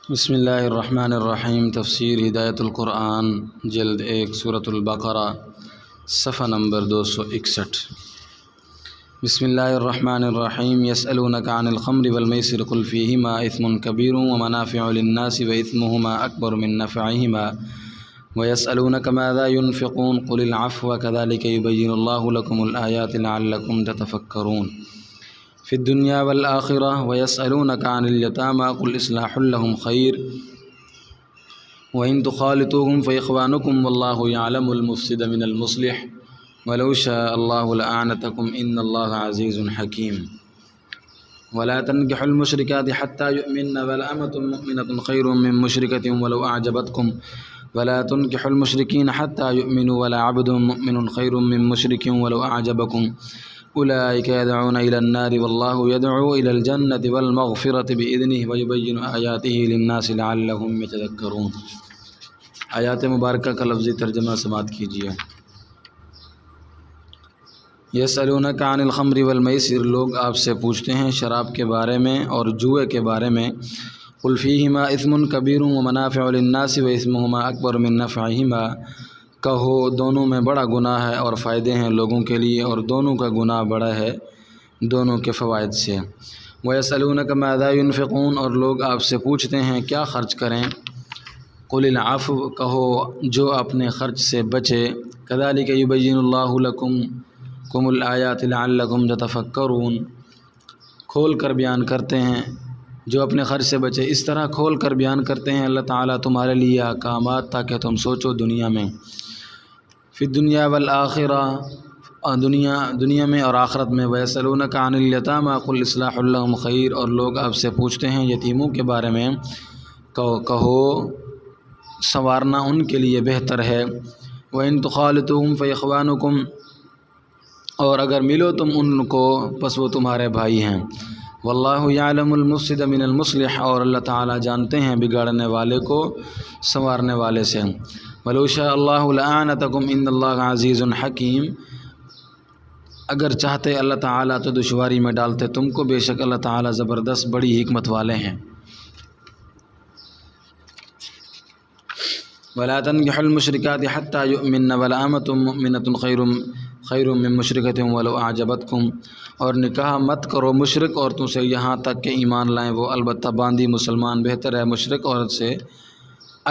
بسم اللہ الرحمن الرحیم۔ تفسیر ہدایت القرآن جلد 1 سورۃ البقرہ صفحہ نمبر 261۔ بسم اللہ الرحمن الرحیم۔ یسألونک عن الخمر والمیسر قل فیہما اثم کبیر ومنافع للناس واثمہما اکبر من نفعہما ویسألونک ماذا ينفقون قل العفو کذلک یبین اللہ لکم الآیات لعلکم تتفکرون فی الدنیا والآخرہ ویسألونک عن الیتامی قل اصلاح لهم خیر وإن تخالطوهم فإخوانکم واللہ یعلم المفسد من المصلح ولو شاء اللہ لأعنتکم ان اللہ عزیز حکیم۔ ولا تنکحوا المشرکات حتی یؤمنن ولأمة مؤمنة خیر من مشرکۃ ولو أعجبتکم ولا تنکحوا المشرکین حتی یؤمنوا ولعبد مؤمن خیر من مشرک ولو أعجبکم اولئک یدعون الی النار واللہ یدعو الی الجنۃ والمغفرۃ بإذنہ ویبین آیاتہ للناس لعلہم یتذکرون۔ آیات مبارکہ کا لفظی ترجمہ سماعت کیجیے۔ یسألونک عن الخمر والمیسر، لوگ آپ سے پوچھتے ہیں شراب کے بارے میں اور جوئے کے بارے میں۔ قل فیہما اثم کبیر ومنافع للناس واثمہما اکبر من نفعہما، کہو دونوں میں بڑا گناہ ہے اور فائدے ہیں لوگوں کے لیے، اور دونوں کا گناہ بڑا ہے دونوں کے فوائد سے۔ وَيَسْأَلُونَكَ مَاذَا يُنْفِقُونَ، اور لوگ آپ سے پوچھتے ہیں کیا خرچ کریں۔ قُلِ الْعَفْوَ، کہو جو اپنے خرچ سے بچے۔ كَذَلِكَ يُبَيِّنُ اللَّهُ لَكُمُ الْآيَاتِ لَعَلَّكُمْ تَتَفَكَّرُونَ، کھول کر بیان کرتے ہیں جو اپنے خرچ سے بچے، اس طرح کھول کر بیان کرتے ہیں اللہ تعالیٰ تمہارے لیے احکامات تاکہ تم سوچو دنیا میں۔ فی الدنیا والآخرہ، دنیا میں اور آخرت میں۔ ویسألونک عن الیتامی قل اصلاح لهم خیر، اور لوگ آپ سے پوچھتے ہیں یتیموں کے بارے میں، کہو سنوارنا ان کے لیے بہتر ہے۔ وَإِن تُخَالِطُوهُمْ فَإِخْوَانُكُمْ، اور اگر ملو تم ان کو پس وہ تمہارے بھائی ہیں۔ واللہ یعلم المفسد من المصلح، اور اللہ تعالیٰ جانتے ہیں بگاڑنے والے کو سنوارنے والے سے۔ ولو شاء اللہ لأعنتکم ان اللہ عزیز حکیم، اگر چاہتے اللہ تعالیٰ تو دشواری میں ڈالتے تم کو، بے شک اللہ تعالیٰ زبردست بڑی حکمت والے ہیں۔ ولا تنکحوا المشرکات حتی یؤمنن ولأمة مؤمنة خیر من مشرکۃ ولو اعجبتکم، اور نکاح مت کرو مشرک عورتوں سے یہاں تک کہ ایمان لائیں وہ، البتہ باندی مسلمان بہتر ہے مشرک عورت سے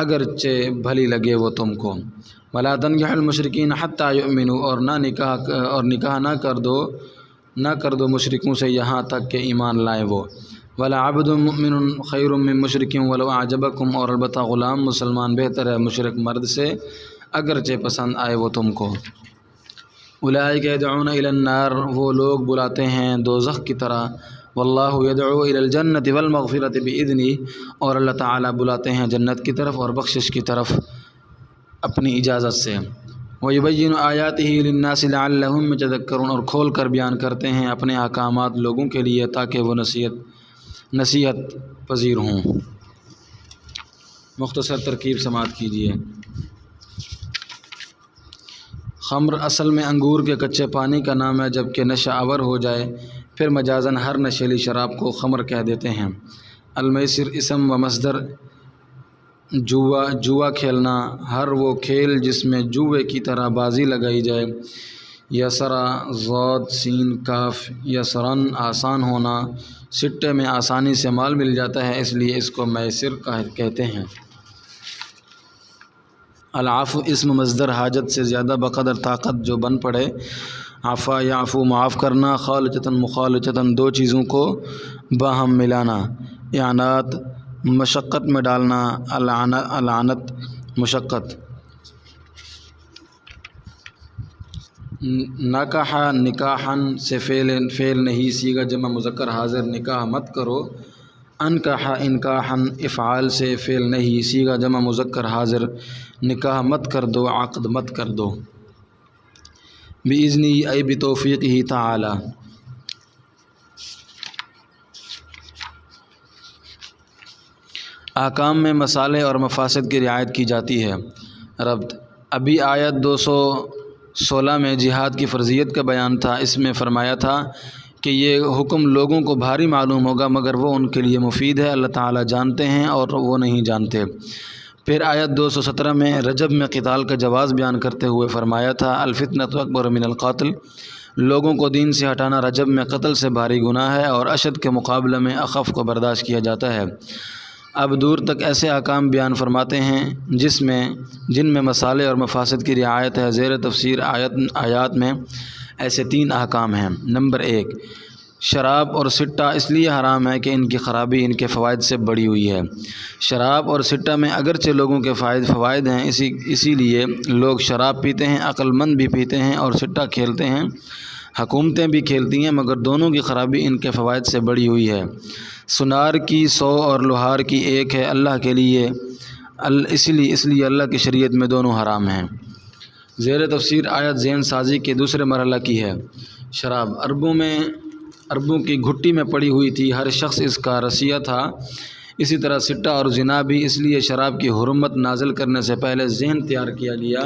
اگرچہ بھلی لگے وہ تم کو۔ ولا تنکحوا المشرکین حتی یؤمنوا، اور نکاح نہ کر دو مشرکوں سے یہاں تک کہ ایمان لائیں وہ۔ ولعبد مؤمن خیر من مشرک ولو اعجبکم، اور البتہ غلام مسلمان بہتر ہے مشرک مرد سے اگرچہ پسند آئے وہ تم کو۔ اولئک یدعون الی النار، وہ لوگ بلاتے ہیں دوزخ کی طرح۔ واللہ یدعو الی الجنۃ والمغفرۃ بإذنہ، اور اللہ تعالیٰ بلاتے ہیں جنت کی طرف اور بخشش کی طرف اپنی اجازت سے۔ ویبین آیاتہ للناس لعلہم یتذکرون، اور کھول کر بیان کرتے ہیں اپنے احکامات لوگوں کے لیے تاکہ وہ نصیحت پذیر ہوں۔ مختصر ترکیب سماعت کیجیے۔ خمر اصل میں انگور کے کچے پانی کا نام ہے، جبکہ نشہ آور ہو جائے پھر مجازاً ہر نشیلی شراب کو خمر کہہ دیتے ہیں۔ المیسر اسم و مصدر، جوا کھیلنا، ہر وہ کھیل جس میں جوے کی طرح بازی لگائی جائے۔ یسرا ضاد سین کاف، یسرن آسان ہونا، سٹے میں آسانی سے مال مل جاتا ہے اس لیے اس کو میسر کہتے ہیں۔ العفو اسم مصدر، حاجت سے زیادہ بقدر طاقت جو بن پڑے۔ عفا یعفو معاف کرنا، خالطتاً مخالطتاً دو چیزوں کو باہم ملانا۔ اعنات مشقت میں ڈالنا، العنت مشقت۔ نکاح نکاحن سے فعل نہیں، صیغہ جمع مذکر حاضر، نکاح مت کرو۔ انکاح انکاحن افعال سے فعل نہیں، صیغہ جمع مذکر حاضر، نکاح مت کر دو، عقد مت کر دو۔ بإذنہ ای بتوفیقہ تعالی، احکام میں مصالح اور مفاسد کی رعایت کی جاتی ہے۔ ربط، ابھی آیت 216 میں جہاد کی فرضیت کا بیان تھا، اس میں فرمایا تھا کہ یہ حکم لوگوں کو بھاری معلوم ہوگا مگر وہ ان کے لیے مفید ہے، اللہ تعالیٰ جانتے ہیں اور وہ نہیں جانتے۔ پھر آیت 217 میں رجب میں قتال کا جواز بیان کرتے ہوئے فرمایا تھا الفتنۃ اکبر من القتل، لوگوں کو دین سے ہٹانا رجب میں قتل سے بھاری گناہ ہے اور اشد کے مقابلے میں اخف کو برداشت کیا جاتا ہے۔ اب دور تک ایسے احکام بیان فرماتے ہیں جن میں مصالح اور مفاسد کی رعایت ہے۔ زیر تفسیر آیات میں ایسے 3 احکام ہیں۔ نمبر 1، شراب اور سٹہ اس لیے حرام ہے کہ ان کی خرابی ان کے فوائد سے بڑی ہوئی ہے۔ شراب اور سٹہ میں اگرچہ لوگوں کے فوائد ہیں، اسی لیے لوگ شراب پیتے ہیں، عقل مند بھی پیتے ہیں اور سٹہ کھیلتے ہیں، حکومتیں بھی کھیلتی ہیں، مگر دونوں کی خرابی ان کے فوائد سے بڑی ہوئی ہے۔ سنار کی 100 اور لوہار کی 1 ہے اللہ کے لیے، اس لیے اللہ کی شریعت میں دونوں حرام ہیں۔ زیر تفسیر آیت ذہن سازی کے دوسرے مرحلہ کی ہے۔ شراب عربوں کی گھٹی میں پڑی ہوئی تھی، ہر شخص اس کا رسیہ تھا۔ اسی طرح سٹہ اور زنا بھی، اس لیے شراب کی حرمت نازل کرنے سے پہلے ذہن تیار کیا گیا۔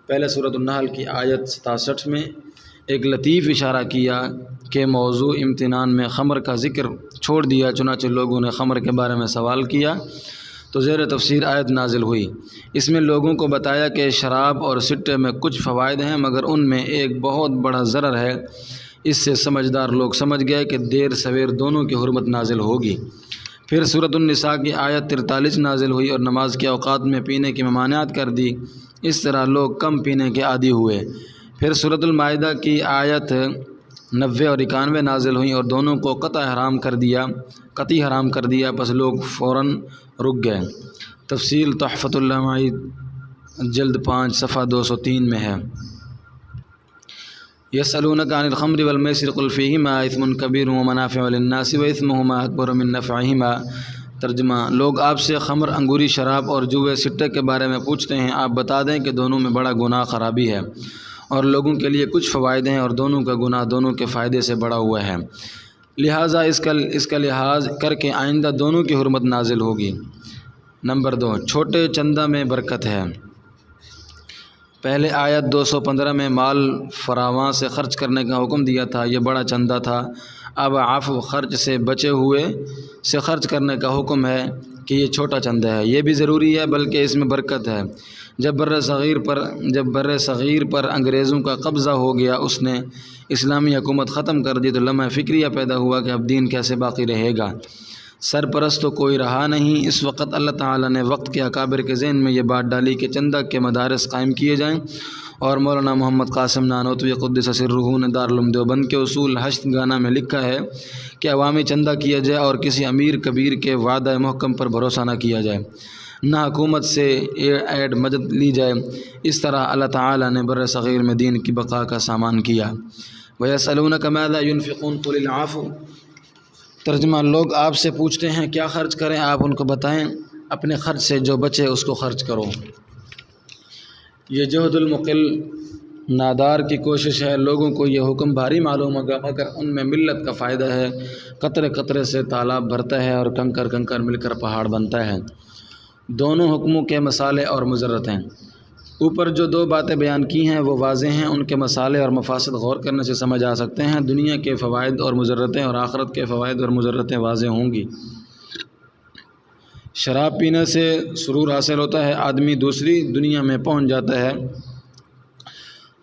پہلے سورۃ النحل کی آیت 67 میں ایک لطیف اشارہ کیا کہ موضوع امتنان میں خمر کا ذکر چھوڑ دیا، چنانچہ لوگوں نے خمر کے بارے میں سوال کیا تو زیر تفسیر آیت نازل ہوئی۔ اس میں لوگوں کو بتایا کہ شراب اور سٹے میں کچھ فوائد ہیں مگر ان میں ایک بہت بڑا ضرر ہے۔ اس سے سمجھدار لوگ سمجھ گئے کہ دیر سویر دونوں کی حرمت نازل ہوگی۔ پھر سورۃ النساء کی آیت 43 نازل ہوئی اور نماز کے اوقات میں پینے کی ممانعت کر دی، اس طرح لوگ کم پینے کے عادی ہوئے۔ پھر سورۃ المائدہ کی آیت 90 اور 91 نازل ہوئیں اور دونوں کو قطعی حرام کر دیا، پس لوگ فوراً رک گئے۔ تفصیل تحفۃ اللامعی جلد 5 صفحہ 203 میں ہے۔ یسألونک عن الخمر والمیسر قل فیہما اثم کبیر ومنافع للناس واثمہما اکبر من نفعہما۔ ترجمہ، لوگ آپ سے خمر، انگوری شراب اور جوئے سٹے کے بارے میں پوچھتے ہیں، آپ بتا دیں کہ دونوں میں بڑا گناہ خرابی ہے اور لوگوں کے لیے کچھ فوائد ہیں اور دونوں کا گناہ دونوں کے فائدے سے بڑا ہوا ہے، لہٰذا اس کا لحاظ کر کے آئندہ دونوں کی حرمت نازل ہوگی۔ نمبر 2، چھوٹے چندہ میں برکت ہے۔ پہلے آیت 215 میں مال فراواں سے خرچ کرنے کا حکم دیا تھا، یہ بڑا چندہ تھا۔ اب عفو، خرچ سے بچے ہوئے سے خرچ کرنے کا حکم ہے کہ یہ چھوٹا چندہ ہے، یہ بھی ضروری ہے بلکہ اس میں برکت ہے۔ جب بر صغیر پر انگریزوں کا قبضہ ہو گیا، اس نے اسلامی حکومت ختم کر دی تو لمحہ فکریہ پیدا ہوا کہ اب دین کیسے باقی رہے گا، سرپرست تو کوئی رہا نہیں۔ اس وقت اللہ تعالیٰ نے وقت کے اکابر کے ذہن میں یہ بات ڈالی کہ چندہ کے مدارس قائم کیے جائیں، اور مولانا محمد قاسم نانوتوی قدس سرہ نے دارالعلوم دیوبند کے اصول 8 گانہ میں لکھا ہے کہ عوامی چندہ کیا جائے اور کسی امیر کبیر کے وعدہ محکم پر بھروسہ نہ کیا جائے، نہ حکومت سے ایڈ مدد لی جائے۔ اس طرح اللہ تعالیٰ نے بر صغیر میں دین کی بقا کا سامان کیا۔ وَيَسْأَلُونَكَ مَاذَا يُنْفِقُونَ قُلِ الْعَفْوَ۔ ترجمہ، لوگ آپ سے پوچھتے ہیں کیا خرچ کریں، آپ ان کو بتائیں اپنے خرچ سے جو بچے اس کو خرچ کرو۔ یہ جہد المقل نادار کی کوشش ہے، لوگوں کو یہ حکم بھاری معلوم ہوگا مگر ان میں ملت کا فائدہ ہے۔ قطرے قطرے سے تالاب بھرتا ہے اور کنکر کنکر مل کر پہاڑ بنتا ہے۔ دونوں حکموں کے مصالح اور مضرت ہیں۔ اوپر جو 2 باتیں بیان کی ہیں وہ واضح ہیں، ان کے مصالح اور مفاسد غور کرنے سے سمجھ آ سکتے ہیں۔ دنیا کے فوائد اور مضرتیں اور آخرت کے فوائد اور مضرتیں واضح ہوں گی۔ شراب پینے سے سرور حاصل ہوتا ہے، آدمی دوسری دنیا میں پہنچ جاتا ہے،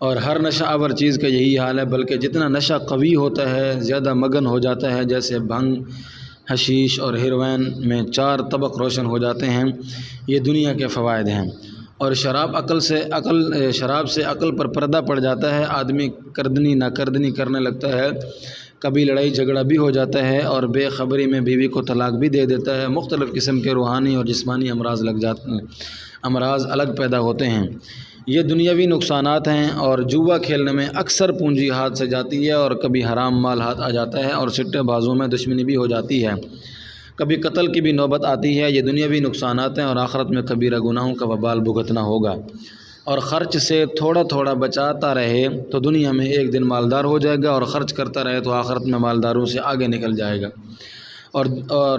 اور ہر نشہ آور چیز کا یہی حال ہے، بلکہ جتنا نشہ قوی ہوتا ہے زیادہ مگن ہو جاتا ہے۔ جیسے بھنگ، حشیش اور ہیروین میں 4 طبق روشن ہو جاتے ہیں، یہ دنیا کے فوائد ہیں۔ اور شراب سے عقل پر پردہ پڑ جاتا ہے، آدمی کردنی ناکردنی کرنے لگتا ہے، کبھی لڑائی جھگڑا بھی ہو جاتا ہے اور بے خبری میں بیوی کو طلاق بھی دے دیتا ہے، مختلف قسم کے روحانی اور جسمانی امراض الگ پیدا ہوتے ہیں۔ یہ دنیاوی نقصانات ہیں، اور جوا کھیلنے میں اکثر پونجی ہاتھ سے جاتی ہے اور کبھی حرام مال ہاتھ آ جاتا ہے، اور سٹے بازوں میں دشمنی بھی ہو جاتی ہے، کبھی قتل کی بھی نوبت آتی ہے۔ یہ دنیاوی نقصانات ہیں اور آخرت میں کبیرہ گناہوں کا وبال بھگتنا ہوگا۔ اور خرچ سے تھوڑا تھوڑا بچاتا رہے تو دنیا میں ایک دن مالدار ہو جائے گا، اور خرچ کرتا رہے تو آخرت میں مالداروں سے آگے نکل جائے گا۔ اور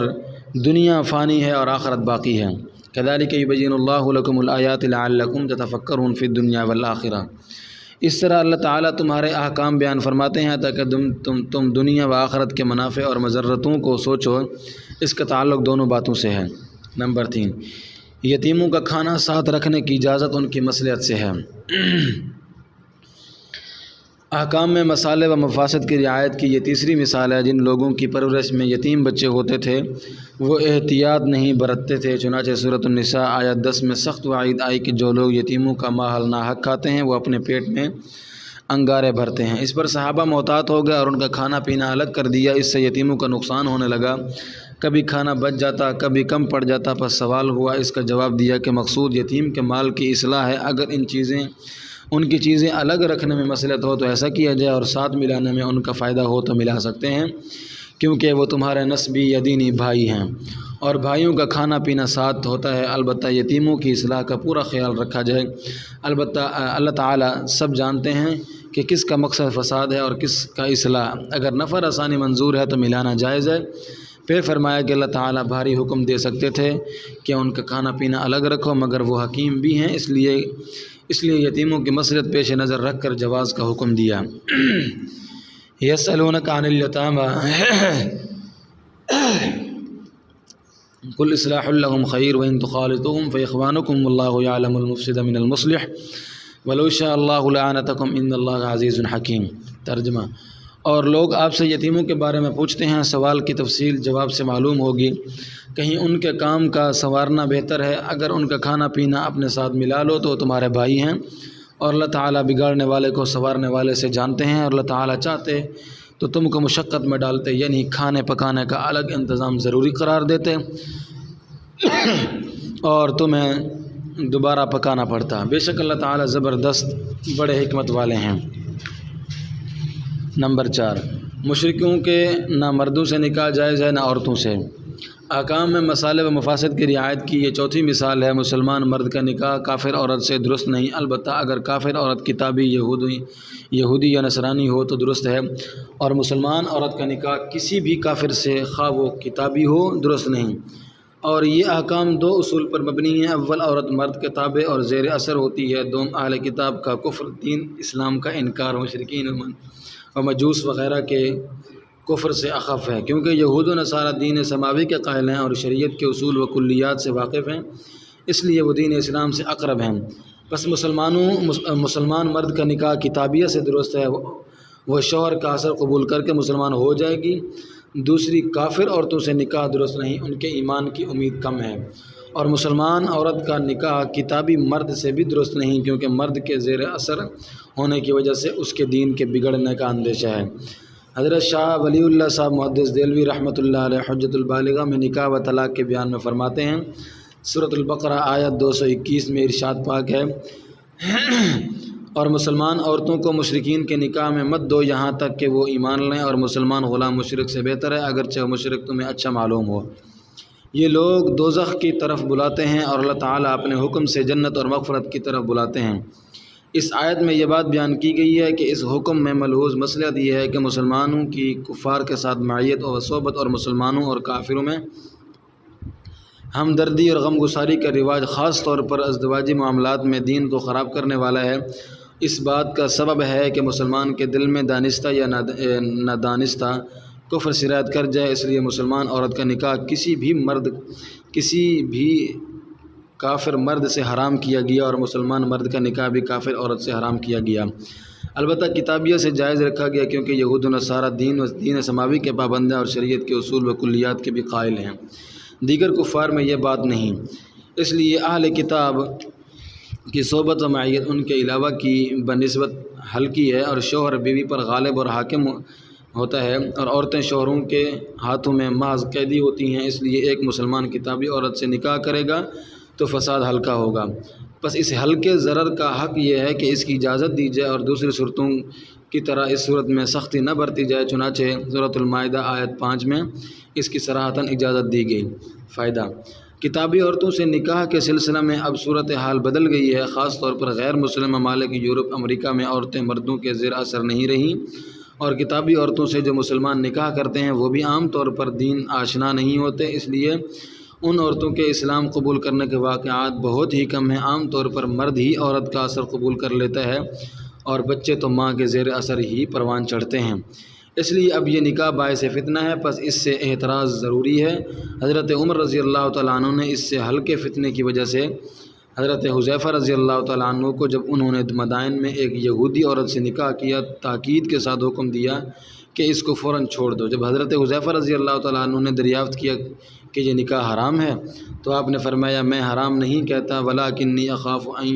دنیا فانی ہے اور آخرت باقی ہے۔ كذلك يبين الله لكم الآيات لعلكم تتفكرون في الدنيا والآخرة۔ اس طرح اللہ تعالیٰ تمہارے احکام بیان فرماتے ہیں تاکہ تم دنیا و آخرت کے منافع اور مضرتوں کو سوچو۔ اس کا تعلق دونوں باتوں سے ہے۔ نمبر 3، یتیموں کا کھانا ساتھ رکھنے کی اجازت ان کی مصلحت سے ہے۔ احکام میں مصالح و مفاسد کی رعایت کی یہ تیسری مثال ہے۔ جن لوگوں کی پرورش میں یتیم بچے ہوتے تھے وہ احتیاط نہیں برتتے تھے، چنانچہ سورۃ النساء آیت 10 میں سخت وعید آئی کہ جو لوگ یتیموں کا مال ناحق کھاتے ہیں وہ اپنے پیٹ میں انگارے بھرتے ہیں۔ اس پر صحابہ محتاط ہو گئے اور ان کا کھانا پینا الگ کر دیا۔ اس سے یتیموں کا نقصان ہونے لگا، کبھی کھانا بچ جاتا، کبھی کم پڑ جاتا۔ پس سوال ہوا، اس کا جواب دیا کہ مقصود یتیم کے مال کی اصلاح ہے۔ اگر ان کی چیزیں الگ رکھنے میں مصلحت ہو تو ایسا کیا جائے، اور ساتھ ملانے میں ان کا فائدہ ہو تو ملا سکتے ہیں، کیونکہ وہ تمہارے نسبی یا دینی بھائی ہیں، اور بھائیوں کا کھانا پینا ساتھ ہوتا ہے۔ البتہ یتیموں کی اصلاح کا پورا خیال رکھا جائے۔ البتہ اللہ تعالیٰ سب جانتے ہیں کہ کس کا مقصد فساد ہے اور کس کا اصلاح۔ اگر نفع رسانی منظور ہے تو ملانا جائز ہے۔ پھر فرمایا کہ اللہ تعالیٰ بھاری حکم دے سکتے تھے کہ ان کا کھانا پینا الگ رکھو، مگر وہ حکیم بھی ہیں، اس لیے یتیموں کی مصلحت پیش نظر رکھ کر جواز کا حکم دیا۔ یسألونک عن الیتامی قل اصلاح لهم خیر وان تخالطوهم فاخوانکم واللہ یعلم المفسد من المصلح ولو شاء اللہ لعنتکم ان اللہ عزیز حکیم۔ ترجمہ: اور لوگ آپ سے یتیموں کے بارے میں پوچھتے ہیں، سوال کی تفصیل جواب سے معلوم ہوگی۔ کہیں ان کے کام کا سنوارنا بہتر ہے، اگر ان کا کھانا پینا اپنے ساتھ ملا لو تو تمہارے بھائی ہیں، اور اللہ تعالیٰ بگاڑنے والے کو سنوارنے والے سے جانتے ہیں، اور اللہ تعالیٰ چاہتے تو تم کو مشقت میں ڈالتے، یعنی کھانے پکانے کا الگ انتظام ضروری قرار دیتے اور تمہیں دوبارہ پکانا پڑتا۔ بے شک اللہ تعالیٰ زبردست بڑے حکمت والے ہیں۔ نمبر 4، مشرکوں کے نہ مردوں سے نکاح جائز ہے نہ عورتوں سے۔ احکام میں مصالح و مفاسد کی رعایت کی یہ چوتھی مثال ہے۔ مسلمان مرد کا نکاح کافر عورت سے درست نہیں، البتہ اگر کافر عورت کتابی یہودی یا نصرانی ہو تو درست ہے، اور مسلمان عورت کا نکاح کسی بھی کافر سے خواہ وہ کتابی ہو درست نہیں۔ اور یہ احکام دو اصول پر مبنی ہیں۔ اول، عورت مرد کے تابع اور زیر اثر ہوتی ہے۔ دوم، اہل کتاب کا کفر، دین اسلام کا انکار مشرکین و مجوس وغیرہ کے کفر سے اخف ہے، کیونکہ یہود و نصارہ دین سماوی کے قائل ہیں اور شریعت کے اصول و کلیات سے واقف ہیں، اس لیے وہ دین اسلام سے اقرب ہیں۔ بس مسلمان مرد کا نکاح کتابیہ سے درست ہے، وہ شوہر کا اثر قبول کر کے مسلمان ہو جائے گی۔ دوسری، کافر عورتوں سے نکاح درست نہیں، ان کے ایمان کی امید کم ہے۔ اور مسلمان عورت کا نکاح کتابی مرد سے بھی درست نہیں، کیونکہ مرد کے زیر اثر ہونے کی وجہ سے اس کے دین کے بگڑنے کا اندیشہ ہے۔ حضرت شاہ ولی اللہ صاحب محدث دہلوی رحمۃ اللہ علیہ حجۃ البالغہ میں نکاح و طلاق کے بیان میں فرماتے ہیں، سورۃ البقرہ آیت 221 میں ارشاد پاک ہے، اور مسلمان عورتوں کو مشرکین کے نکاح میں مت دو یہاں تک کہ وہ ایمان لیں، اور مسلمان غلام مشرک سے بہتر ہے اگرچہ مشرک تمہیں اچھا معلوم ہو۔ یہ لوگ دوزخ کی طرف بلاتے ہیں اور اللہ تعالیٰ اپنے حکم سے جنت اور مغفرت کی طرف بلاتے ہیں۔ اس آیت میں یہ بات بیان کی گئی ہے کہ اس حکم میں ملحوظ مصلحت یہ ہے کہ مسلمانوں کی کفار کے ساتھ معیت اور صحبت اور مسلمانوں اور کافروں میں ہمدردی اور غم گساری کا رواج خاص طور پر ازدواجی معاملات میں دین کو خراب کرنے والا ہے۔ اس بات کا سبب ہے کہ مسلمان کے دل میں دانستہ یا نادانستہ کفر سرایت کر جائے، اس لیے مسلمان عورت کا نکاح کسی بھی کافر مرد سے حرام کیا گیا، اور مسلمان مرد کا نکاح بھی کافر عورت سے حرام کیا گیا۔ البتہ کتابیہ سے جائز رکھا گیا، کیونکہ یہود و نصارہ دین سماوی کے پابند ہیں اور شریعت کے اصول و کلیات کے بھی قائل ہیں۔ دیگر کفار میں یہ بات نہیں، اس لیے اہل کتاب کی صحبت و معیت ان کے علاوہ کی بنسبت ہلکی ہے، اور شوہر بیوی پر غالب اور حاکم ہوتا ہے، اور عورتیں شوہروں کے ہاتھوں میں محض قیدی ہوتی ہیں۔ اس لیے ایک مسلمان کتابی عورت سے نکاح کرے گا تو فساد ہلکا ہوگا۔ بس اس ہلکے ضرر کا حق یہ ہے کہ اس کی اجازت دی جائے اور دوسری صورتوں کی طرح اس صورت میں سختی نہ برتی جائے، چنانچہ سورۃ المائدہ آیت 5 میں اس کی صراحتاً اجازت دی گئی۔ فائدہ: کتابی عورتوں سے نکاح کے سلسلہ میں اب صورتحال بدل گئی ہے، خاص طور پر غیر مسلم ممالک یورپ امریکہ میں عورتیں مردوں کے زیر اثر نہیں رہیں، اور کتابی عورتوں سے جو مسلمان نکاح کرتے ہیں وہ بھی عام طور پر دین آشنا نہیں ہوتے، اس لیے ان عورتوں کے اسلام قبول کرنے کے واقعات بہت ہی کم ہیں۔ عام طور پر مرد ہی عورت کا اثر قبول کر لیتا ہے، اور بچے تو ماں کے زیر اثر ہی پروان چڑھتے ہیں، اس لیے اب یہ نکاح باعث فتنہ ہے، پس اس سے احتراز ضروری ہے۔ حضرت عمر رضی اللہ تعالیٰ عنہ نے اس سے ہلکے فتنے کی وجہ سے حضرت حذیفہ رضی اللہ تعالیٰ عنہ کو جب انہوں نے مدائن میں ایک یہودی عورت سے نکاح کیا تاکید کے ساتھ حکم دیا کہ اس کو فوراً چھوڑ دو۔ جب حضرت حذیفہ رضی اللہ تعالیٰ عنہ نے دریافت کیا کہ یہ نکاح حرام ہے تو آپ نے فرمایا میں حرام نہیں کہتا، ولاکنی اخاف ان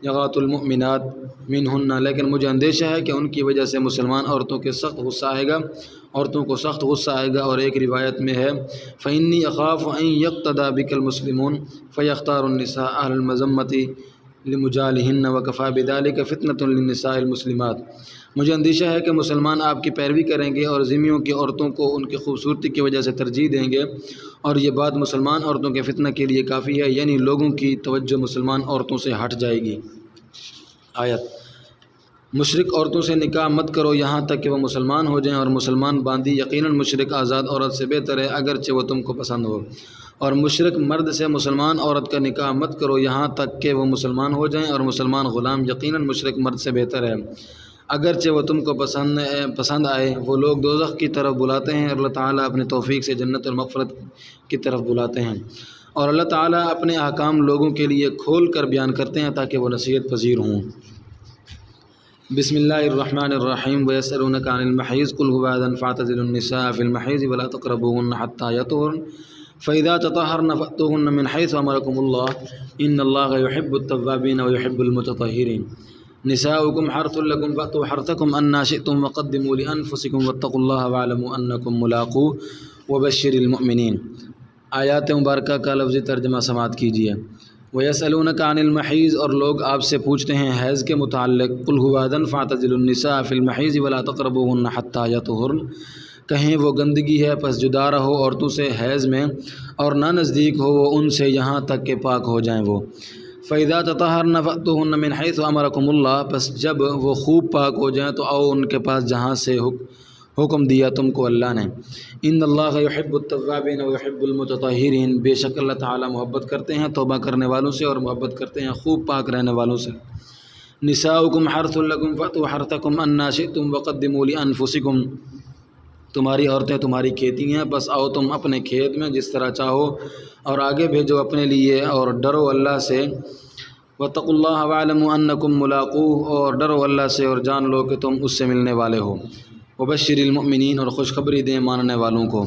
یغات المؤمنات منہن، لیکن مجھے اندیشہ ہے کہ ان کی وجہ سے مسلمان عورتوں کے سخت غصہ آئے گا، عورتوں کو سخت غصہ آئے گا۔ اور ایک روایت میں ہے فإنی اخاف ان یقتدی بک المسلمون فیختار النساء اہل المذمۃ لمجالہن وکفی بذلک فتنۃ للنساء المسلمات، مجھے اندیشہ ہے کہ مسلمان آپ کی پیروی کریں گے اور ذمیوں کی عورتوں کو ان کی خوبصورتی کی وجہ سے ترجیح دیں گے، اور یہ بات مسلمان عورتوں کے فتنہ کے لیے کافی ہے، یعنی لوگوں کی توجہ مسلمان عورتوں سے ہٹ جائے گی۔ آیت: مشرک عورتوں سے نکاح مت کرو یہاں تک کہ وہ مسلمان ہو جائیں، اور مسلمان باندی یقیناً مشرک آزاد عورت سے بہتر ہے اگرچہ وہ تم کو پسند ہو، اور مشرک مرد سے مسلمان عورت کا نکاح مت کرو یہاں تک کہ وہ مسلمان ہو جائیں، اور مسلمان غلام یقیناً مشرک مرد سے بہتر ہے اگرچہ وہ تم کو پسند آئے۔ وہ لوگ دوزخ کی طرف بلاتے ہیں اور اللہ تعالیٰ اپنے توفیق سے جنت اور مغفرت کی طرف بلاتے ہیں، اور اللہ تعالیٰ اپنے احکام لوگوں کے لیے کھول کر بیان کرتے ہیں تاکہ وہ نصیحت پذیر ہوں۔ بسم اللہ الرحمن الرحیم۔ وَيَسْأَلُونَكَ عَنِ الْمَحِيضِ قُلْ هُوَ أَذًى فَاعْتَزِلُوا النِّسَاءَ فِي الْمَحِيضِ وَلَا تَقْرَبُوهُنَّ حَتَّى يَطْهُرْنَ فَإِذَا تَطَهَّرْنَ فَأْتُوهُنَّ مِنْ حَيْثُ أَمَرَكُمُ اللَّهُ إِنَّ اللَّهَ يُحِبُّ التَّوَّابِينَ وَيُحِبُّ الْمُتَطَهِّرِينَ نساؤكم حرث لكم فأتوا حرثكم أنى شئتم وقدموا لأنفسكم واتقوا الله واعلموا أنكم ملاقوه وبشر المؤمنين۔ آیات مبارکہ کا لفظی ترجمہ سماعت کیجیے۔ وَيَسْأَلُونَكَ عَنِ الْمَحِيضِ، اور لوگ آپ سے پوچھتے ہیں حیض کے متعلق۔ قُلْ هُوَ أَذًى فَاعْتَزِلُوا النِّسَاءَ فِي الْمَحِيضِ وَلَا تَقْرَبُوهُنَّ حَتَّى يَطْهُرْنَ، کہیں وہ گندگی ہے پس جدا رہو عورتوں سے حیض میں، اور نہ نزدیک ہو وہ ان سے یہاں تک کہ پاک ہو جائیں وہ۔ فَإِذَا تَطَهَّرْنَ فَأْتُوهُنَّ مِنْ حَيْثُ أَمَرَكُمُ اللَّهُ، پس جب وہ خوب پاک ہو جائیں تو آؤ ان کے پاس جہاں سے حکم دیا تم کو اللہ نے۔ إِنَّ اللَّهَ يُحِبُّ التَّوَّابِينَ وَيُحِبُّ الْمُتَطَهِّرِينَ، بے شک اللہ تعالیٰ محبت کرتے ہیں توبہ کرنے والوں سے اور محبت کرتے ہیں خوب پاک رہنے والوں سے۔ نساؤکم حرث لکم فأتوا حرثکم أنى شئتم وقدموا لأنفسکم، تمہاری عورتیں تمہاری کھیتی ہیں بس آؤ تم اپنے کھیت میں جس طرح چاہو، اور آگے بھیجو اپنے لیے اور ڈرو اللہ سے۔ واتقوا اللہ واعلموا انکم ملاقوہ، اور ڈرو اللہ سے اور جان لو کہ تم اس سے ملنے والے ہو۔ وبشر المؤمنین، اور خوشخبری دیں ماننے والوں کو۔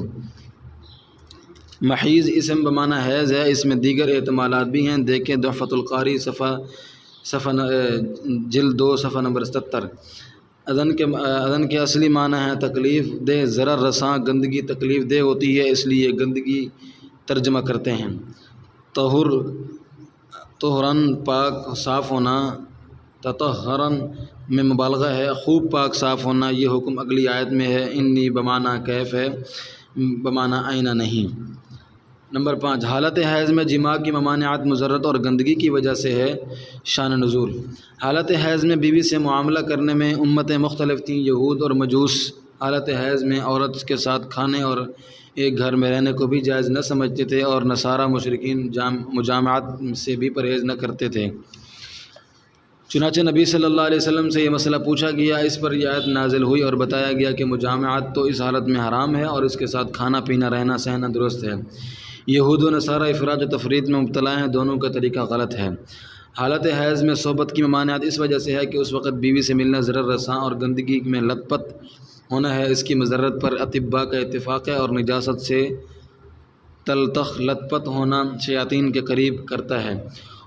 محیض اسم بمعنی حیض ہے، اس میں دیگر احتمالات بھی ہیں، دیکھیں تحفۃ القاری صفحہ جلد 2 صفحہ نمبر 77۔ اذن کے اصلی معنی ہے تکلیف دہ، ضرر رساں، گندگی تکلیف دہ ہوتی ہے اس لیے گندگی ترجمہ کرتے ہیں۔ طہرن پاک صاف ہونا، تطہرن میں مبالغہ ہے، خوب پاک صاف ہونا۔ یہ حکم اگلی آیت میں ہے۔ انی بمعنی کیف ہے، بمعنی آئینہ نہیں۔ نمبر 5، حالت حیض میں جماع کی ممانعت مضرت اور گندگی کی وجہ سے ہے۔ شان نزول: حالت حیض میں بیوی سے معاملہ کرنے میں امتیں مختلف تھیں۔ یہود اور مجوس حالت حیض میں عورت کے ساتھ کھانے اور ایک گھر میں رہنے کو بھی جائز نہ سمجھتے تھے، اور نصارہ مشرکین مجامعات سے بھی پرہیز نہ کرتے تھے۔ چنانچہ نبی صلی اللہ علیہ وسلم سے یہ مسئلہ پوچھا گیا، اس پر یہ آیت نازل ہوئی اور بتایا گیا کہ مجامعات تو اس حالت میں حرام ہے اور اس کے ساتھ کھانا پینا رہنا سہنا درست ہے۔ یہود و نصارہ افراط و تفریط میں مبتلا ہیں، دونوں کا طریقہ غلط ہے۔ حالت حیض میں صحبت کی ممانعت اس وجہ سے ہے کہ اس وقت بیوی سے ملنا ضرر رساں اور گندگی میں لت پت ہونا ہے، اس کی مضرت پر اطباء کا اتفاق ہے، اور نجاست سے تلطخ لت پت ہونا شیاطین کے قریب کرتا ہے۔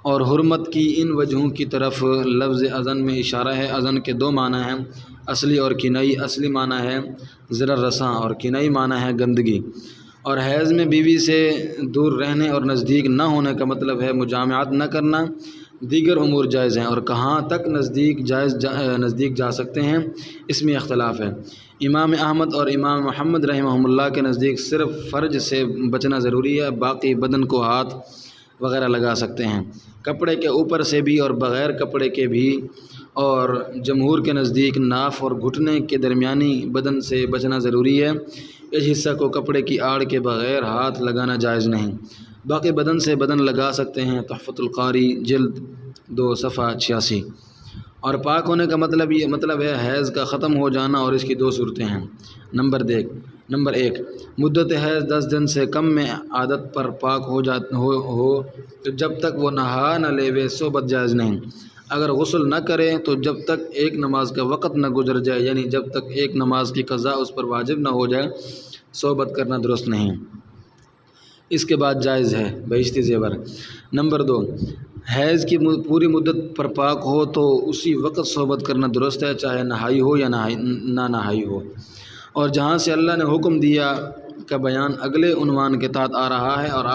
اور حرمت کی ان وجہوں کی طرف لفظ اذن میں اشارہ ہے۔ اذن کے 2 معنی ہیں، اصلی اور کنائی۔ اصلی معنی ہے ضرر رساں اور کنائی معنی ہے گندگی۔ اور حیض میں بیوی سے دور رہنے اور نزدیک نہ ہونے کا مطلب ہے مجامعات نہ کرنا۔ دیگر امور جائز ہیں، اور کہاں تک نزدیک جا سکتے ہیں اس میں اختلاف ہے۔ امام احمد اور امام محمد رحمہ اللہ کے نزدیک صرف فرج سے بچنا ضروری ہے، باقی بدن کو ہاتھ وغیرہ لگا سکتے ہیں، کپڑے کے اوپر سے بھی اور بغیر کپڑے کے بھی، اور جمہور کے نزدیک ناف اور گھٹنے کے درمیانی بدن سے بچنا ضروری ہے، اس حصہ کو کپڑے کی آڑ کے بغیر ہاتھ لگانا جائز نہیں، باقی بدن سے بدن لگا سکتے ہیں۔ تحفۃ القاری جلد 2 صفحہ 86۔ اور پاک ہونے کا مطلب ہے حیض کا ختم ہو جانا، اور اس کی دو صورتیں ہیں۔ نمبر ایک، مدت حیض 10 دن سے کم میں عادت پر پاک ہو تو جب تک وہ نہا نہ لے وہ صحبت جائز نہیں۔ اگر غسل نہ کرے تو جب تک ایک نماز کا وقت نہ گزر جائے، یعنی جب تک ایک نماز کی قضا اس پر واجب نہ ہو جائے، صحبت کرنا درست نہیں۔ اس کے بعد جائز ہے بہشتی زیور۔ نمبر دو، حیض کی پوری مدت پر پاک ہو تو اسی وقت صحبت کرنا درست ہے، چاہے نہائی ہو یا نہ نہائی ہو۔ اور جہاں سے اللہ نے حکم دیا کا بیان اگلے عنوان کے تحت آ رہا ہے، اور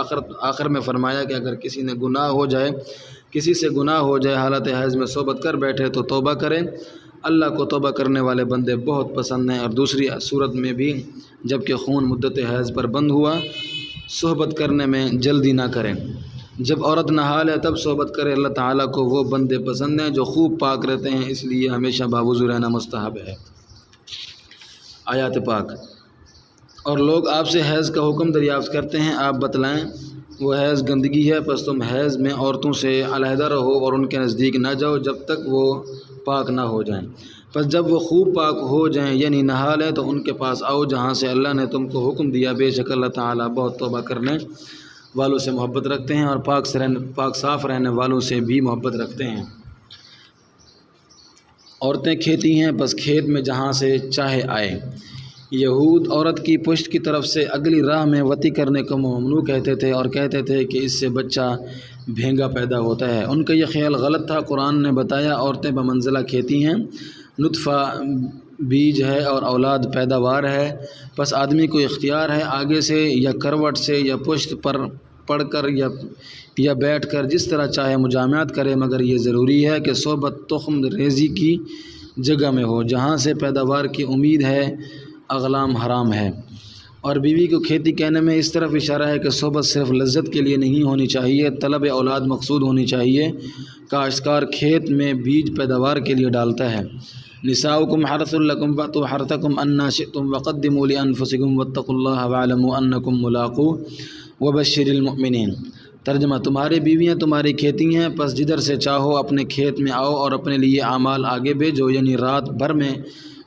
آخر میں فرمایا کہ اگر کسی سے گناہ ہو جائے حالت حیض میں صحبت کر بیٹھے تو توبہ کرے، اللہ کو توبہ کرنے والے بندے بہت پسند ہیں۔ اور دوسری صورت میں بھی جب کہ خون مدت حیض پر بند ہوا، صحبت کرنے میں جلدی نہ کریں۔ جب عورت نہا لے تب صحبت کرے، اللہ تعالیٰ کو وہ بندے پسند ہیں جو خوب پاک رہتے ہیں، اس لیے ہمیشہ باوضو رہنا مستحب ہے۔ آیات پاک۔ اور لوگ آپ سے حیض کا حکم دریافت کرتے ہیں، آپ بتلائیں وہ حیض گندگی ہے، پس تم حیض میں عورتوں سے علیحدہ رہو اور ان کے نزدیک نہ جاؤ جب تک وہ پاک نہ ہو جائیں۔ پس جب وہ خوب پاک ہو جائیں یعنی نہا لیں تو ان کے پاس آؤ جہاں سے اللہ نے تم کو حکم دیا، بے شک اللہ تعالیٰ بہت توبہ کرنے والوں سے محبت رکھتے ہیں اور پاک صاف رہنے والوں سے بھی محبت رکھتے ہیں۔ عورتیں کھیتی ہیں، بس کھیت میں جہاں سے چاہے آئے۔ یہود عورت کی پشت کی طرف سے اگلی راہ میں وطی کرنے کو ممنوع کہتے تھے اور کہتے تھے کہ اس سے بچہ بھینگا پیدا ہوتا ہے۔ ان کا یہ خیال غلط تھا۔ قرآن نے بتایا عورتیں بمنزلہ کھیتی ہیں، نطفہ بیج ہے اور اولاد پیداوار ہے، پس آدمی کو اختیار ہے آگے سے یا کروٹ سے یا پشت پر پڑھ کر یا بیٹھ کر جس طرح چاہے مجامعات کرے، مگر یہ ضروری ہے کہ صحبت تخم ریزی کی جگہ میں ہو جہاں سے پیداوار کی امید ہے، اغلام حرام ہے۔ اور بیوی کو کھیتی کہنے میں اس طرف اشارہ ہے کہ صحبت صرف لذت کے لیے نہیں ہونی چاہیے، طلب اولاد مقصود ہونی چاہیے۔ کاشتکار کھیت میں بیج پیداوار کے لیے ڈالتا ہے۔ نساؤکم حرث لکم فأتوا حرثکم انا شئتم وقدموا لانفسکم واتقوا اللہ واعلموا انکم ملاقوہ وبشر المؤمنین۔ ترجمہ، تمہاری بیویاں تمہاری کھیتی ہیں، پس جدھر سے چاہو اپنے کھیت میں آؤ اور اپنے لیے اعمال آگے بھیجو، یعنی رات بھر میں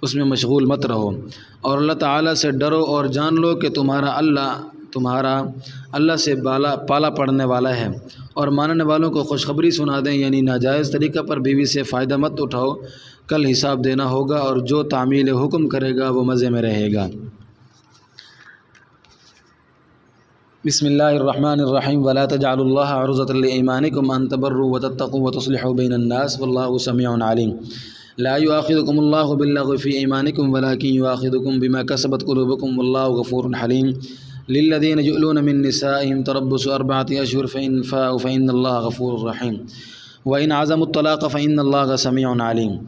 اس میں مشغول مت رہو، اور اللہ تعالیٰ سے ڈرو اور جان لو کہ تمہارا اللہ سے پالا پڑنے والا ہے۔ اور ماننے والوں کو خوشخبری سنا دیں، یعنی ناجائز طریقہ پر بیوی سے فائدہ مت اٹھاؤ، کل حساب دینا ہوگا، اور جو تعمیل حکم کرے گا وہ مزے میں رہے گا۔ بسم اللہ الرحمن الرحیم۔ ولا تجعلوا اللہ عرضۃ لایمانکم ان تبروا وتتقوا وتصلحوا بین الناس واللہ سمیع علیم۔ لا يؤاخذكم الله باللغو في ايمانكم ولكن يؤاخذكم بما كسبت قلوبكم والله غفور حليم۔ للذين يؤلون من نسائهم تربص 4 أشهر فإن فاءوا فإن الله غفور رحيم وإن عزموا الطلاق فإن الله سميع عليم۔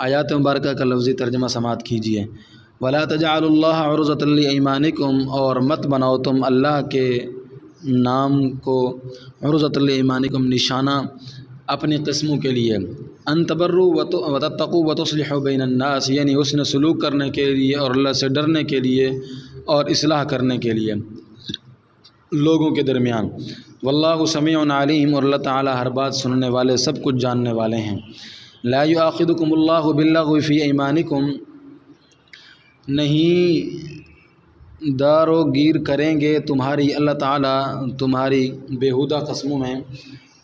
آیات مبارکہ کا لفظی ترجمہ سماعت کیجیے۔ ولا تجعلوا اللہ عرضۃ لایمانکم، اور مت بناؤ تم اللہ کے نام کو عرضۃ لایمانکم نشانہ اپنی قسموں کے لیے، ان تبروا وتتقوا وتصلحوا بین الناس، یعنی حسن سلوک کرنے کے لیے اور اللہ سے ڈرنے کے لیے اور اصلاح کرنے کے لیے لوگوں کے درمیان۔ واللہ سمیع علیم، اور اللہ تعالیٰ ہر بات سننے والے، سب کچھ جاننے والے ہیں۔ لا یؤاخذکم اللہ باللغو فی ایمانکم، نہیں دار و گیر کریں گے تمہاری اللہ تعالیٰ تمہاری بیہودہ قسموں میں،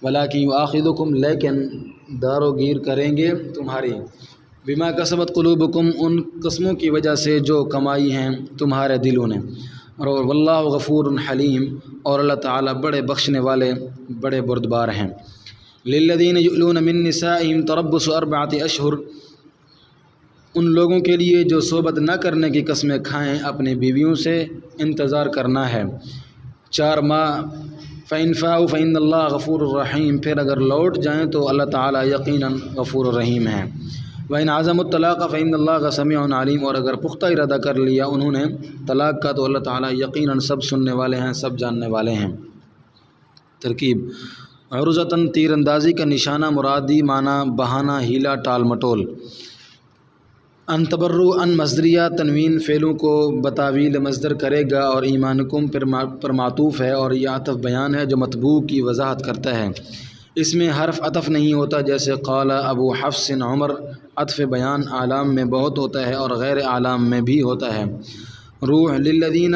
ولیکن یؤاخذکم، لیکن دار و گیر کریں گے تمہاری، بما کسبت قلوبکم، ان قسموں کی وجہ سے جو کمائی ہیں تمہارے دلوں نے، اور واللہ غفور حلیم، اور اللہ تعالیٰ بڑے بخشنے والے، بڑے بردبار ہیں۔ للذین یؤلون من نسائہم تربص 4 أشہر، ان لوگوں کے لیے جو صحبت نہ کرنے کی قسمیں کھائیں اپنی بیویوں سے انتظار کرنا ہے 4 ماہ۔ فإن فاؤوا فإن اللہ غفور الرحیم، پھر اگر لوٹ جائیں تو اللہ تعالیٰ یقیناً غفور الرحیم ہے۔ وإن عزموا الطلاق فإن اللہ سمیع علیم، اور اگر پختہ ارادہ کر لیا انہوں نے طلاق کا تو اللہ تعالیٰ یقیناً سب سننے والے ہیں، سب جاننے والے ہیں۔ ترکیب، عرضتاً تیر اندازی کا نشانہ، مرادی معنی بہانہ، ہیلا، ٹال مٹول۔ ان تبروا، ان مصدریہ، تنوین فعلوں کو بتاویل مصدر کرے گا، اور ایمانکم پر معطوف ہے، اور یہ عطف بیان ہے جو مطبوع کی وضاحت کرتا ہے۔ اس میں حرف عطف نہیں ہوتا، جیسے قال ابو حفص عمر، عطف بیان اعلام میں بہت ہوتا ہے اور غیر اعلام میں بھی ہوتا ہے۔ روح للذین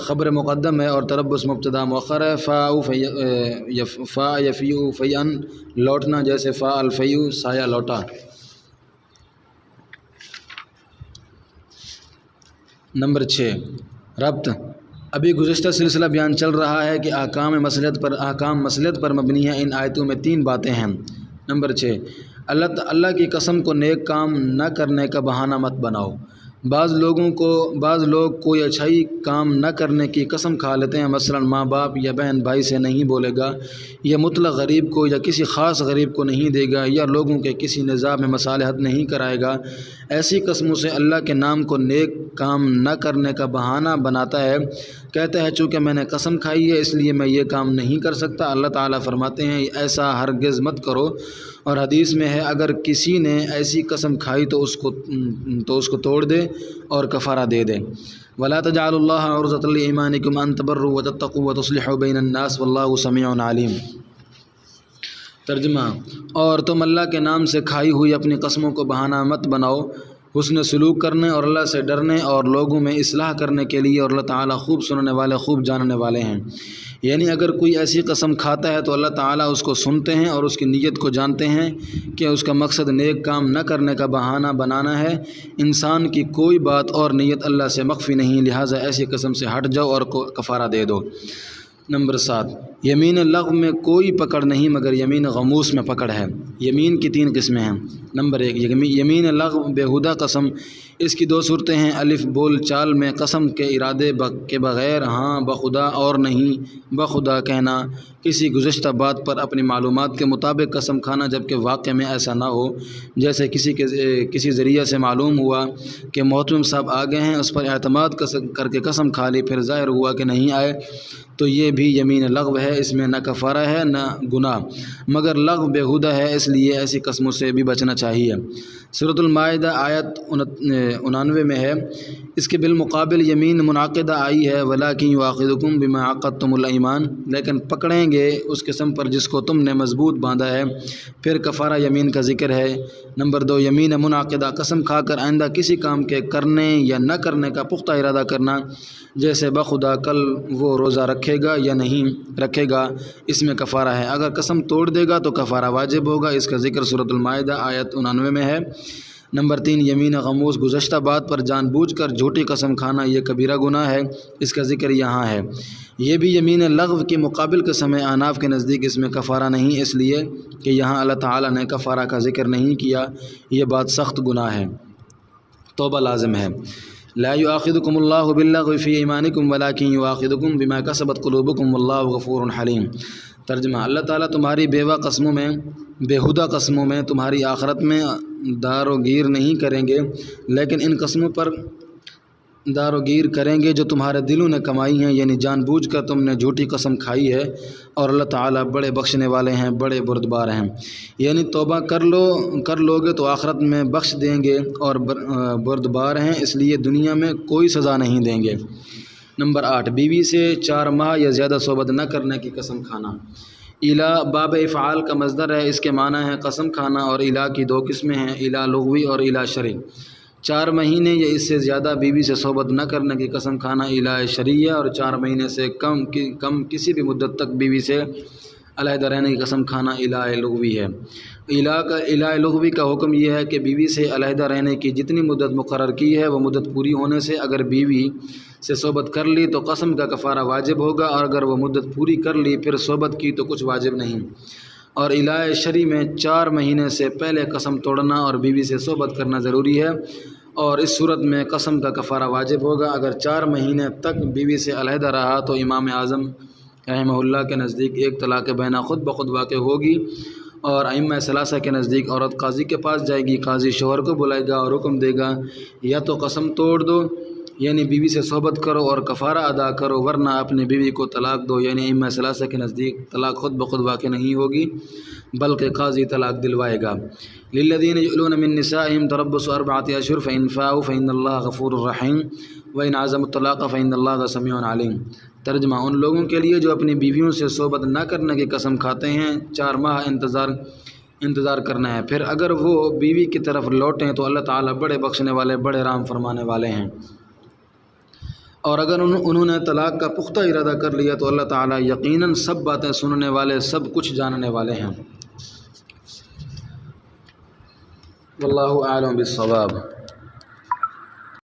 خبر مقدم ہے اور تربص مبتدا مؤخر ہے۔ فا یفیء فیئن لوٹنا، جیسے فا الفیء سایہ لوٹا۔ نمبر 6 ربط۔ ابھی گزشتہ سلسلہ بیان چل رہا ہے کہ احکام مصلحت پر مبنی ہے۔ ان آیتوں میں 3 باتیں ہیں۔ نمبر 6 اللہ کی قسم کو نیک کام نہ کرنے کا بہانہ مت بناؤ۔ بعض لوگ کوئی اچھائی کام نہ کرنے کی قسم کھا لیتے ہیں، مثلا ماں باپ یا بہن بھائی سے نہیں بولے گا، یا مطلق غریب کو یا کسی خاص غریب کو نہیں دے گا، یا لوگوں کے کسی نظام میں مصالحت نہیں کرائے گا۔ ایسی قسموں سے اللہ کے نام کو نیک کام نہ کرنے کا بہانہ بناتا ہے، کہتا ہے چونکہ میں نے قسم کھائی ہے اس لیے میں یہ کام نہیں کر سکتا۔ اللہ تعالیٰ فرماتے ہیں ایسا ہرگز مت کرو، اور حدیث میں ہے اگر کسی نے ایسی قسم کھائی تو اس کو توڑ دے اور کفارہ دے دے۔ وَلَا تَجْعَلُوا اللَّهَ عُرْضَةً لِأَيْمَانِكُمْ أَن تَبَرُّوا وَتَتَّقُوا وَتُصْلِحُوا بَيْنَ النَّاسِ وَاللَّهُ سَمِيعٌ عَلِيمٌ۔ ترجمہ: اور تم اللہ کے نام سے کھائی ہوئی اپنی قسموں کو بہانہ مت بناؤ، حسن سلوک کرنے اور اللہ سے ڈرنے اور لوگوں میں اصلاح کرنے کے لیے، اور اللہ تعالیٰ خوب سننے والے خوب جاننے والے ہیں۔ یعنی اگر کوئی ایسی قسم کھاتا ہے تو اللہ تعالیٰ اس کو سنتے ہیں اور اس کی نیت کو جانتے ہیں کہ اس کا مقصد نیک کام نہ کرنے کا بہانہ بنانا ہے۔ انسان کی کوئی بات اور نیت اللہ سے مخفی نہیں، لہٰذا ایسی قسم سے ہٹ جاؤ اور کفارہ دے دو۔ نمبر 7 یمین لغو میں کوئی پکڑ نہیں مگر یمین غموس میں پکڑ ہے۔ یمین کی 3 قسمیں ہیں۔ نمبر 1 یمین لغو بےہودہ قسم۔ اس کی 2 صورتیں ہیں۔ الف بول چال میں قسم کے ارادے کے بغیر ہاں بخدا اور نہیں بخدا کہنا، کسی گزشتہ بات پر اپنی معلومات کے مطابق قسم کھانا جبکہ واقع میں ایسا نہ ہو، جیسے کسی ذریعہ سے معلوم ہوا کہ محترم صاحب آ گئے ہیں، اس پر اعتماد کر کے قسم کھا لی، پھر ظاہر ہوا کہ نہیں آئے، تو یہ بھی یمین لغو ہے۔ اس میں نہ کفارہ ہے نہ گناہ، مگر لغو بےہودہ ہے، اس لیے ایسی قسموں سے بھی بچنا چاہیے۔ سورۃ المائدہ آیت 99 میں ہے۔ اس کے بالمقابل یمین منعقدہ آئی ہے، وَلَٰكِن يُؤَاخِذُكُم بِمَا عَقَدتُّمُ الْأَيْمَانَ، لیکن پکڑیں گے اس قسم پر جس کو تم نے مضبوط باندھا ہے۔ پھر کفارہ یمین کا ذکر ہے۔ نمبر 2 یمین منعقدہ، قسم کھا کر آئندہ کسی کام کے کرنے یا نہ کرنے کا پختہ ارادہ کرنا، جیسے بخدا کل وہ روزہ رکھے گا یا نہیں رکھے گا، اس میں کفارہ ہے۔ اگر قسم توڑ دے گا تو کفارہ واجب ہوگا، اس کا ذکر سورۃ المائدہ آیت 99 میں ہے۔ نمبر 3 یمین غموس، گزشتہ بات پر جان بوجھ کر جھوٹی قسم کھانا، یہ کبیرہ گناہ ہے، اس کا ذکر یہاں ہے۔ یہ بھی یمین لغو کی مقابل قسم ہے۔ احناف کے نزدیک اس میں کفارہ نہیں، اس لیے کہ یہاں اللہ تعالیٰ نے کفارہ کا ذکر نہیں کیا، یہ بات سخت گناہ ہے، توبہ لازم ہے۔ لا يؤاخذكم الله باللغو في ايمانكم ولكن يؤاخذكم بما كسبت قلوبكم والله غفور حليم۔ ترجمہ: اللہ تعالیٰ تمہاری بےہودہ قسموں میں تمہاری آخرت میں دار و گیر نہیں کریں گے، لیکن ان قسموں پر دار و گیر کریں گے جو تمہارے دلوں نے کمائی ہیں، یعنی جان بوجھ کر تم نے جھوٹی قسم کھائی ہے، اور اللہ تعالیٰ بڑے بخشنے والے ہیں، بڑے بردبار ہیں۔ یعنی توبہ کر لوگے تو آخرت میں بخش دیں گے اور بردبار ہیں، اس لیے دنیا میں کوئی سزا نہیں دیں گے۔ نمبر 8 بیوی سے 4 ماہ یا زیادہ صحبت نہ کرنے کی قسم کھانا۔ الا باب افعال کا مصدر ہے، اس کے معنی ہے قسم کھانا، اور الا کی 2 قسمیں ہیں، الا لغوی اور الا شرعی۔ 4 مہینے یا اس سے زیادہ بیوی سے صحبت نہ کرنے کی قسم کھانا الا شرعیہ، اور 4 مہینے سے کم کسی بھی مدت تک بیوی سے علیحدہ رہنے کی قسم کھانا الا لغوی ہے۔ الا لغوی کا حکم یہ ہے کہ بیوی سے علیحدہ رہنے کی جتنی مدت مقرر کی ہے وہ مدت پوری ہونے سے اگر بیوی سے صحبت کر لی تو قسم کا کفارہ واجب ہوگا، اور اگر وہ مدت پوری کر لی پھر صحبت کی تو کچھ واجب نہیں۔ اور الا شرعی میں 4 مہینے سے پہلے قسم توڑنا اور بیوی سے صحبت کرنا ضروری ہے، اور اس صورت میں قسم کا کفارہ واجب ہوگا۔ اگر 4 مہینے تک بیوی سے علیحدہ رہا تو امام اعظم رحمہ اللہ کے نزدیک ایک طلاق بینہ خود بخود واقع ہوگی، اور ائمہ ثلاثہ کے نزدیک عورت قاضی کے پاس جائے گی، قاضی شوہر کو بلائے گا اور حکم دے گا یا تو قسم توڑ دو یعنی بیوی سے صحبت کرو اور کفارہ ادا کرو، ورنہ اپنی بیوی کو طلاق دو، یعنی ائمہ ثلاثہ کے نزدیک طلاق خود بخود واقع نہیں ہوگی بلکہ قاضی طلاق دلوائے گا۔ للذین یؤلون من نسائہم تربص 4 اشہر فإن فاؤوا فإن اللہ غفور رحیم وإن عزموا الطلاق فإن اللہ سمیع علیم۔ ترجمہ: ان لوگوں کے لیے جو اپنی بیویوں سے صحبت نہ کرنے کی قسم کھاتے ہیں 4 ماہ انتظار کرنا ہے، پھر اگر وہ بیوی کی طرف لوٹیں تو اللہ تعالیٰ بڑے بخشنے والے، بڑے رحم فرمانے والے ہیں، اور اگر انہوں نے طلاق کا پختہ ارادہ کر لیا تو اللہ تعالیٰ یقیناً سب باتیں سننے والے، سب کچھ جاننے والے ہیں۔ واللہ اعلم بالصواب۔